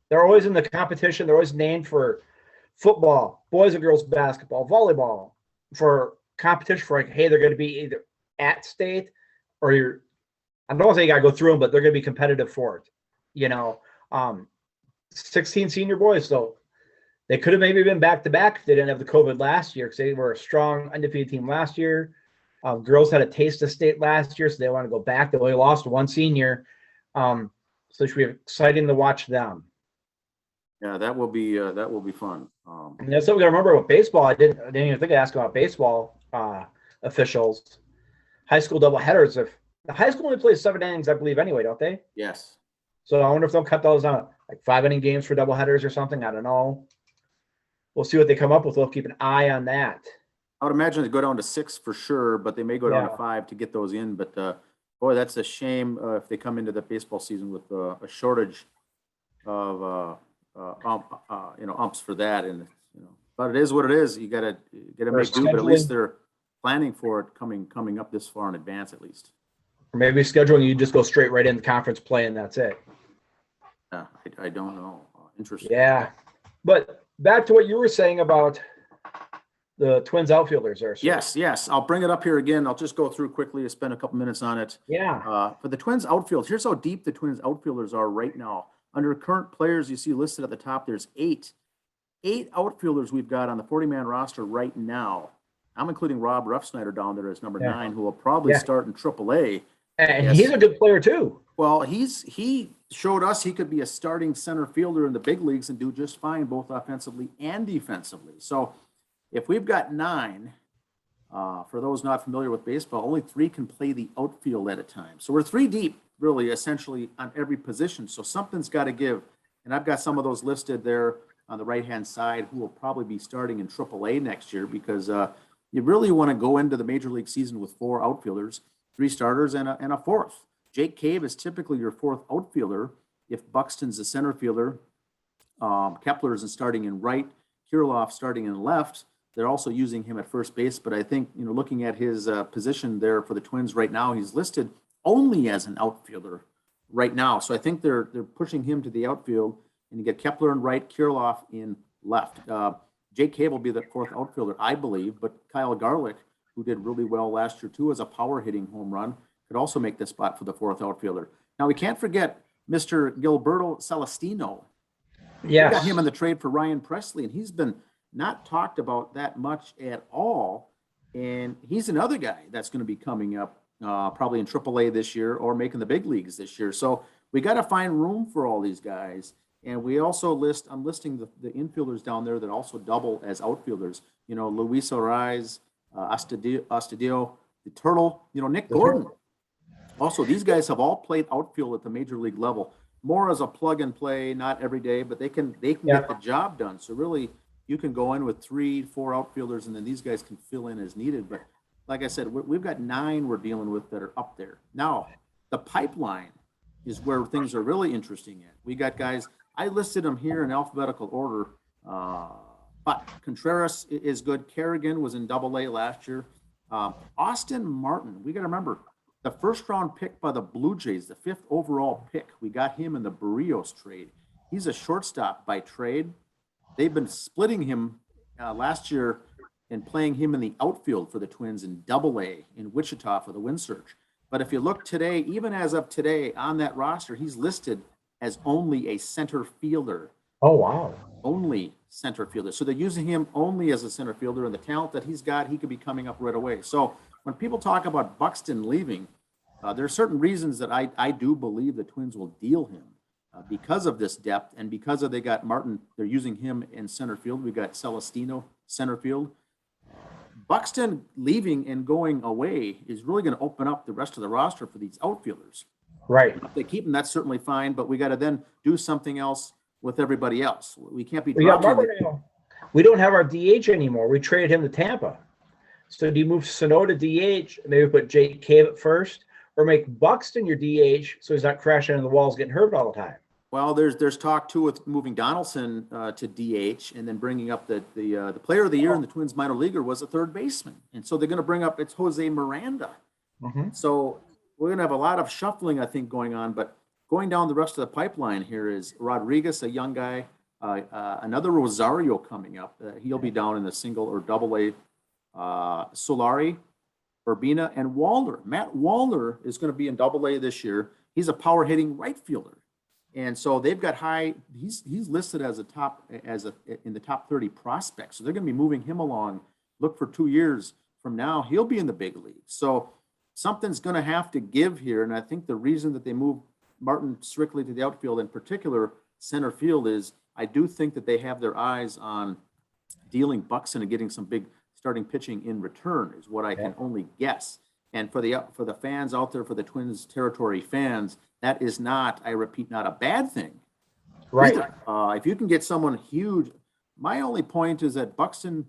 They're always in the competition. They're always named for football, boys and girls basketball, volleyball, for competition for hey, they're going to be either at state or I don't want to say you got to go through them, but they're going to be competitive for it. 16 senior boys, so they could have maybe been back-to-back if they didn't have the COVID last year because they were a strong undefeated team last year. Girls had a taste of state last year, so they want to go back. They only lost one senior. So it should be exciting to watch them. Yeah, that will be fun. And that's what we got to remember with baseball. I didn't even think I'd ask about baseball officials. High school doubleheaders. If the high school only plays 7 innings, I believe, anyway, don't they? Yes. So I wonder if they'll cut those down like 5-inning games for doubleheaders or something. I don't know. We'll see what they come up with. We'll keep an eye on that. I would imagine they go down to 6 for sure, but they may go down to 5 to get those in. But boy, that's a shame if they come into the baseball season with a shortage of umps for that. And but it is what it is. You gotta make do. But at least they're planning for it coming up this far in advance, at least. Or maybe scheduling you just go straight right into conference play and that's it. Yeah, I don't know. Interesting. Yeah, but back to what you were saying about the Twins outfielders there. Sir. Yes. I'll bring it up here again. I'll just go through quickly to spend a couple minutes on it. Yeah. For the Twins outfield, here's how deep the Twins outfielders are right now. Under current players, you see listed at the top, there's 8 outfielders we've got on the 40-man roster right now. I'm including Rob Ruffsnyder down there as number 9, who will probably start in AAA. And he's a good player too. Well, he showed us he could be a starting center fielder in the big leagues and do just fine, both offensively and defensively. So if we've got 9, for those not familiar with baseball, only 3 can play the outfield at a time. So we're 3 deep, really, essentially on every position. So something's got to give. And I've got some of those listed there on the right-hand side who will probably be starting in AAA next year because you really want to go into the major league season with 4 outfielders, 3 starters, and a 4th. Jake Cave is typically your 4th outfielder. If Buxton's the center fielder, Kepler is starting in right, Kirilloff starting in left. They're also using him at first base, but I think, looking at his position there for the Twins right now, he's listed only as an outfielder right now. So I think they're pushing him to the outfield, and you get Kepler in right, Kirilloff in left. Jake Cave will be the 4th outfielder, I believe, but Kyle Garlick, who did really well last year too as a power hitting home run, could also make the spot for the 4th outfielder. Now we can't forget Mr. Gilberto Celestino. Yes. We got him in the trade for Ryan Presley, and he's been not talked about that much at all. And he's another guy that's going to be coming up probably in AAA this year or making the big leagues this year. So we got to find room for all these guys. And we also I'm listing the infielders down there that also double as outfielders. Luis Ariz, Astadio, the Turtle, Nick Gordon. Also, these guys have all played outfield at the major league level, more as a plug and play, not every day, but they can get the job done. So really, you can go in with 3-4 outfielders, and then these guys can fill in as needed. But like I said, we've got 9 we're dealing with that are up there. Now, the pipeline is where things are really interesting at. We got guys, I listed them here in alphabetical order, but Contreras is good. Kerrigan was in AA last year. Austin Martin, we got to remember, the 1st round pick by the Blue Jays, the 5th overall pick, we got him in the Barrios trade. He's a shortstop by trade. They've been splitting him last year and playing him in the outfield for the Twins in AA in Wichita for the Wind Surge. But if you look today, even as of today on that roster, he's listed as only a center fielder. Oh, wow. Only center fielder. So they're using him only as a center fielder, and the talent that he's got, he could be coming up right away. So when people talk about Buxton leaving, there are certain reasons that I do believe the Twins will deal him because of this depth and because of they got Martin, they're using him in center field. We got Celestino center field. Buxton leaving and going away is really going to open up the rest of the roster for these outfielders. Right. If they keep him, that's certainly fine, but we got to then do something else with everybody else. We can't be We don't have our DH anymore. We traded him to Tampa. So do you move Sano to DH, maybe put Jake Cave at first, or make Buxton your DH so he's not crashing into the walls, getting hurt all the time? Well, there's talk too with moving Donaldson to DH and then bringing up the player of the year in the Twins minor leaguer was a third baseman, and so they're going to bring up it's Jose Miranda. Mm-hmm. So we're going to have a lot of shuffling, I think, going on. But going down the rest of the pipeline here is Rodriguez, a young guy, another Rosario coming up. He'll be down in the single or double A. Solari, Urbina, and Wallner. Matt Wallner is going to be in double A this year. He's a power hitting right fielder. And so they've got high, he's listed as in the top 30 prospects. So they're going to be moving him along. Look for 2 years from now, he'll be in the big league. So something's going to have to give here. And I think the reason that they moved Martin strictly to the outfield, in particular center field, is I do think that they have their eyes on dealing Buxton and getting some big starting pitching in return is what I can only guess. And for the fans out there, for the Twins territory fans, that is not, I repeat, not a bad thing. Right. If you can get someone huge, my only point is that Buxton,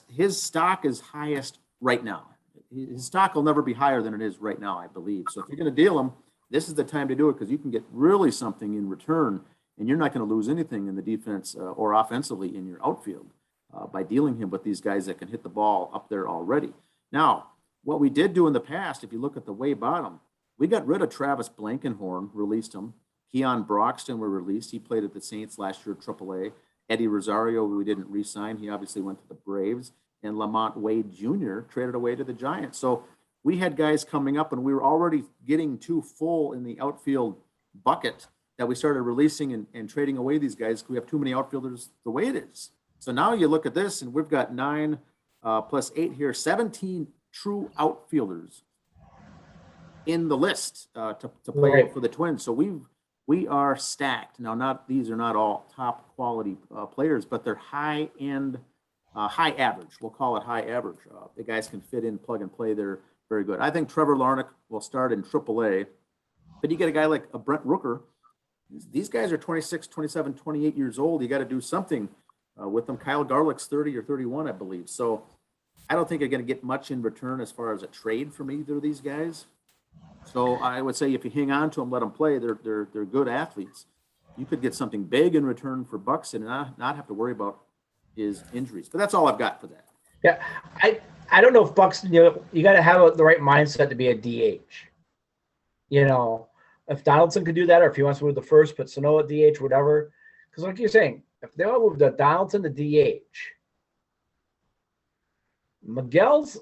his stock is highest right now. His stock will never be higher than it is right now, I believe. So if you're going to deal him, this is the time to do it because you can get really something in return, and you're not going to lose anything in the defense or offensively in your outfield by dealing him with these guys that can hit the ball up there already. Now, what we did do in the past, if you look at the way bottom, we got rid of Travis Blankenhorn, released him. Keon Broxton were released. He played at the Saints last year at AAA. Eddie Rosario, we didn't re-sign. He obviously went to the Braves. And Lamont Wade Jr. traded away to the Giants. So we had guys coming up, and we were already getting too full in the outfield bucket that we started releasing and trading away these guys because we have too many outfielders the way it is. So now you look at this, and we've got 9 plus 8 here, 17 true outfielders in the list to play for the Twins. So we are stacked. Now, these are not all top quality players, but they're high end, high average. We'll call it high average. The guys can fit in, plug and play. They're very good. I think Trevor Larnach will start in AAA, but you get a guy like a Brent Rooker. These guys are 26, 27, 28 years old. You got to do something with them. Kyle Garlick's 30 or 31, I believe. So I don't think you're going to get much in return as far as a trade from either of these guys. So I would say if you hang on to them, let them play. They're good athletes. You could get something big in return for Buxton and not have to worry about his injuries. But that's all I've got for that. Yeah, I don't know if Buxton, you got to have the right mindset to be a DH. If Donaldson could do that, or if he wants to move the first, put Sano at DH, whatever. Because like you're saying, if they all move the Donaldson to DH, Miguel's,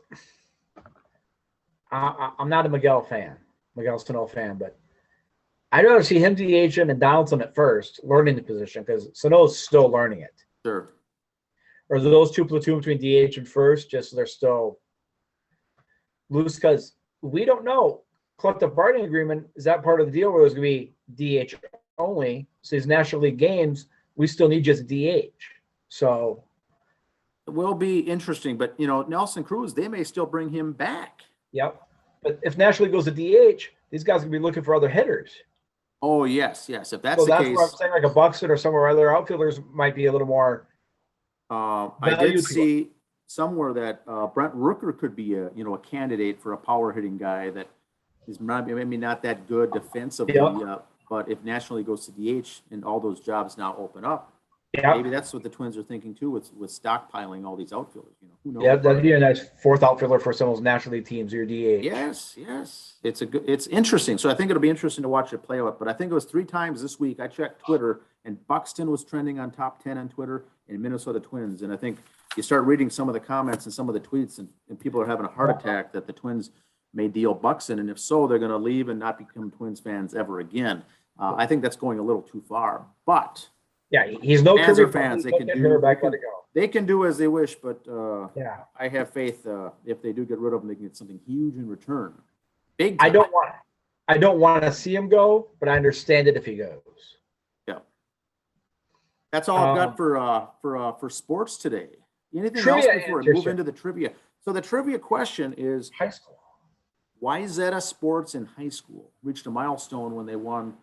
I'm not a Miguel Sano fan, but I'd rather see him DH and Donaldson at first, learning the position, because Sano's still learning it. Sure. Or those two platoon between DH and first, just so they're still loose, because we don't know. Collective bargaining agreement, is that part of the deal where there's going to be DH only? So these National League games, we still need just DH. So it will be interesting, but Nelson Cruz, they may still bring him back. Yep. But if National League goes to DH, these guys will be looking for other hitters. Oh, yes. If that's the case. That's where I'm saying like a Buxton or some of our other outfielders might be a little more. I did see somewhere that Brent Rooker could be a candidate for a power hitting guy that is maybe not that good defensively. Yep. But if National League goes to DH and all those jobs now open up, maybe that's what the Twins are thinking too, with stockpiling all these outfielders. Who knows? Yeah, that'd be a nice fourth outfielder for some of those National League teams, your DH. Yes. It's interesting. So I think it'll be interesting to watch it play out. But I think it was 3 times this week I checked Twitter, and Buxton was trending on top 10 on Twitter, and Minnesota Twins. And I think you start reading some of the comments and some of the tweets, and people are having a heart attack that the Twins may deal Buxton, and if so, they're going to leave and not become Twins fans ever again. I think that's going a little too far. But Yeah, he's no Fans are Kirby fans. Puckett. Get her back, let it go. They can do as they wish, but Yeah. I have faith if they do get rid of him, they can get something huge in return. Big I time. don't want to see him go, but I understand it if he goes. Yeah. That's all I've got for sports today. Anything else before we move into the trivia? So the trivia question is High school. Wayzata sports in high school reached a milestone when they won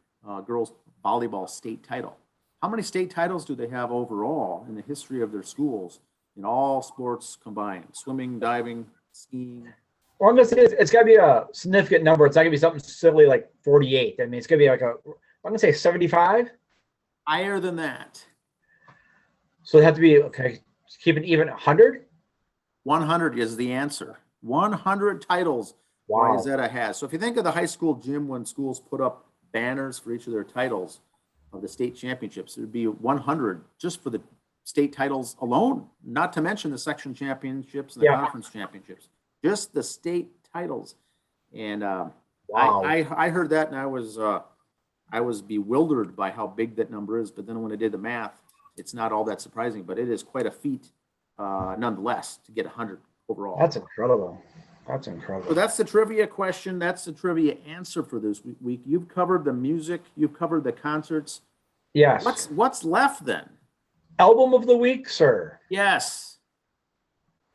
girls volleyball state title. How many state titles do they have overall in the history of their schools in all sports combined? Swimming, diving, skiing. Well, I'm gonna say it's got to be a significant number. It's not gonna be something silly like 48. I mean, it's gonna be like I'm gonna say 75. Higher than that. So it have to be okay. Keep it even 100. 100 is the answer. 100 titles Wow. Wayzata has. So if you think of the high school gym when schools put up banners for each of their titles of the state championships, it would be 100 just for the state titles alone, not to mention the section championships and the conference championships. Just the state titles. And Wow. I heard that and I was bewildered by how big that number is. But then when I did the math, it's not all that surprising, but it is quite a feat nonetheless to get 100 overall. That's incredible. That's incredible. So that's the trivia question. That's the trivia answer for this week. You've covered the music. You've covered the concerts. Yes. What's left then? Album of the week, sir. Yes.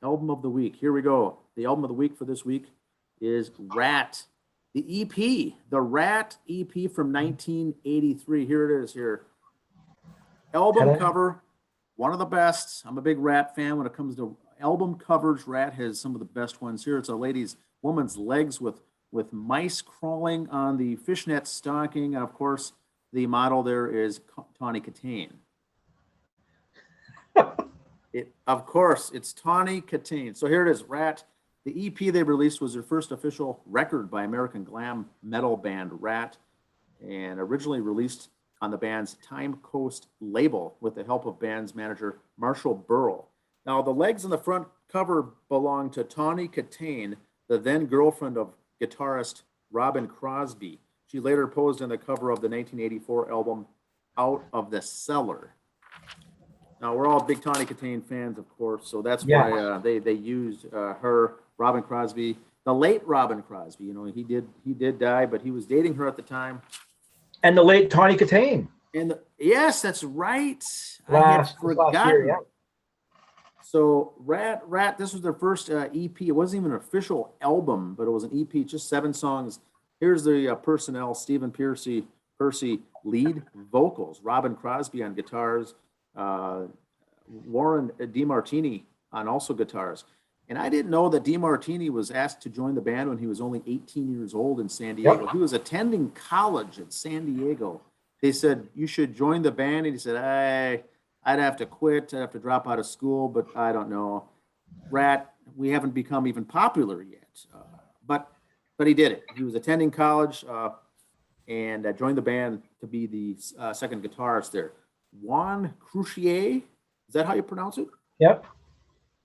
Album of the week. Here we go. The album of the week for this week is Rat. The EP, the Rat EP from 1983. Here it is here. Album cover, one of the best. I'm a big Rat fan when it comes to album covers. Rat has some of the best ones here. It's a woman's legs with mice crawling on the fishnet stocking. And of course, the model there is Tawny Katane. Of course, it's Tawny Katane. So here it is, Rat. The EP they released was their first official record by American glam metal band Rat, and originally released on the band's Time Coast label with the help of band's manager Marshall Burrell. Now, the legs on the front cover belong to Tawny Katane, the then girlfriend of guitarist Robin Crosby. She later posed on the cover of the 1984 album Out of the Cellar. Now, we're all big Tawny Katane fans, of course, so that's why they used her, Robin Crosby, the late Robin Crosby. You know, he did die, but he was dating her at the time. And the late Tawny Katane. And yes, that's right. I had forgotten. Last year, yeah. So Rat, this was their first EP. It wasn't even an official album, but it was an EP, just 7 songs. Here's the personnel: Stephen Percy, lead vocals, Robin Crosby on guitars, Warren DeMartini on also guitars. And I didn't know that DeMartini was asked to join the band when he was only 18 years old in San Diego. He was attending college at San Diego. They said, "You should join the band." And he said, I'd have to quit. I'd have to drop out of school, but I don't know. Rat, we haven't become even popular yet. But he did it. He was attending college and joined the band to be the second guitarist there. Juan Crucier, is that how you pronounce it? Yep.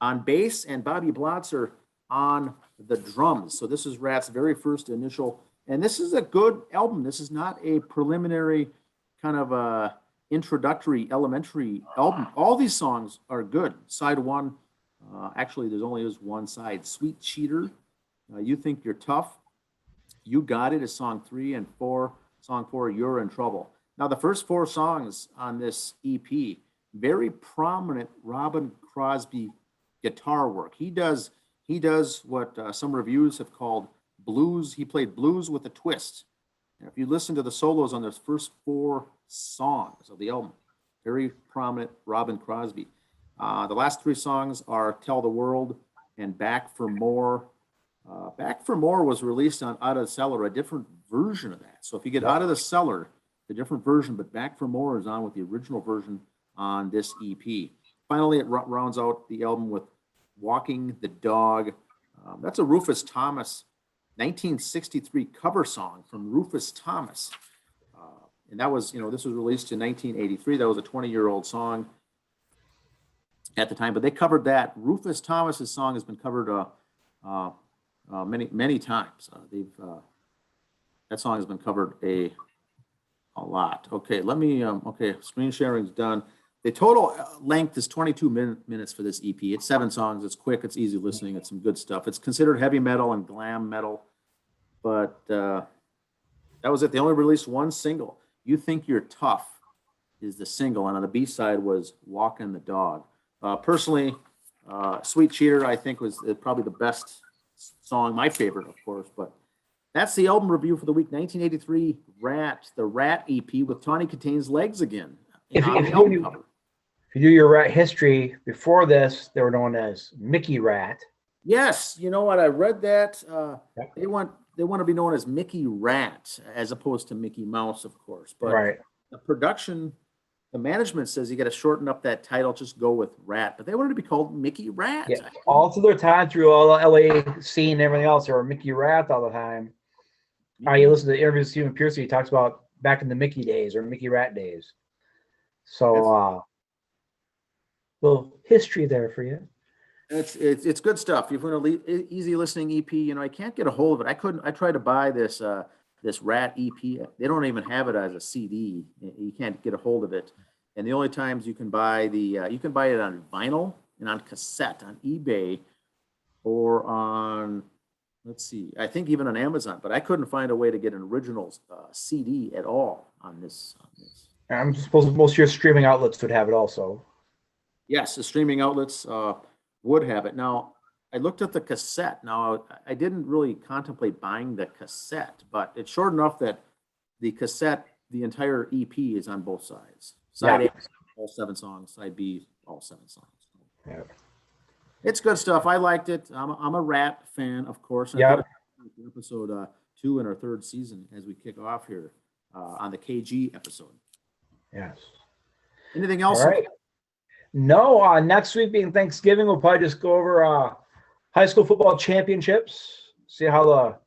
On bass, and Bobby Blotzer on the drums. So this is Rat's very first initial, and this is a good album. This is not a preliminary kind of introductory elementary album. All these songs are good. Side 1, actually there's only one side. Sweet Cheater, You Think You're Tough, You Got It is song 3, and song 4, You're in Trouble. Now the first 4 songs on this EP, very prominent Robin Crosby guitar work. He does what some reviews have called blues. He played blues with a twist. And if you listen to the solos on those first 4 songs of the album, very prominent Robin Crosby. The last 3 songs are Tell the World and Back for More. Back for More was released on Out of the Cellar, a different version of that. So if you get Out of the Cellar, the different version, but Back for More is on with the original version on this EP. Finally, it rounds out the album with Walking the Dog. That's a Rufus Thomas 1963 cover song from Rufus Thomas. And that was, this was released in 1983. That was a 20-year-old song at the time, but they covered that. Rufus Thomas's song has been covered many times. That song has been covered A lot. Okay, let me, okay, screen sharing's done. The total length is 22 minutes for this EP. It's 7 songs. It's quick. It's easy listening. It's some good stuff. It's considered heavy metal and glam metal, but that was it. They only released 1 single. You Think You're Tough is the single, and on the B side was Walking the Dog. Personally, Sweet Cheater, I think, was probably the best song, my favorite, of course, but that's the album review for the week. 1983 Rat, the Rat EP with Tawny Contains Legs Again. If you do your Rat history, before this, they were known as Mickey Rat. Yes, you know what? I read that. They want to be known as Mickey Rat as opposed to Mickey Mouse, of course. But right. The production, the management says you got to shorten up that title, just go with Rat. But they wanted to be called Mickey Rat. Yeah. All through their time through all the LA scene and everything else, they were Mickey Rat all the time. You listen to the interviews with Stephen Pearcy, he talks about back in the Mickey days or Mickey Rat days. So, little history there for you. It's good stuff. If you want an easy listening EP, you know, I can't get a hold of it. I tried to buy this this Rat EP. They don't even have it as a CD. You can't get a hold of it. And the only times you can buy you can buy it on vinyl and on cassette on eBay or on, let's see, I think even on Amazon, but I couldn't find a way to get an original CD at all on this. I'm supposed most of your streaming outlets would have it also. Yes, the streaming outlets would have it. Now, I looked at the cassette. Now, I didn't really contemplate buying the cassette, but it's short enough that the cassette, the entire EP is on both sides. Side A, all 7 songs. Side B, all 7 songs. Yeah. It's good stuff. I liked it. I'm a Rat fan, of course. Yeah. Episode 2 in our 3rd season as we kick off here on the KG episode. Yes. Anything else? All right. No, next week being Thanksgiving, we'll probably just go over high school football championships, see how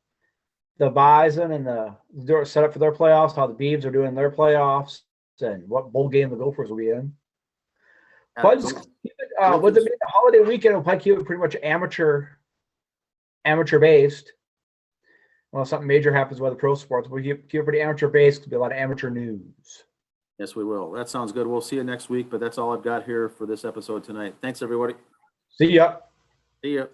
the Bison and they're set up for their playoffs, how the Beavs are doing their playoffs, and what bowl game the Gophers will be in. But just keep it, with the holiday weekend, we'll probably keep it pretty much amateur based. Well, something major happens with the pro sports, we'll keep it pretty amateur based. There'll be a lot of amateur news. Yes, we will. That sounds good. We'll see you next week, but that's all I've got here for this episode tonight. Thanks, everybody. See ya. See ya.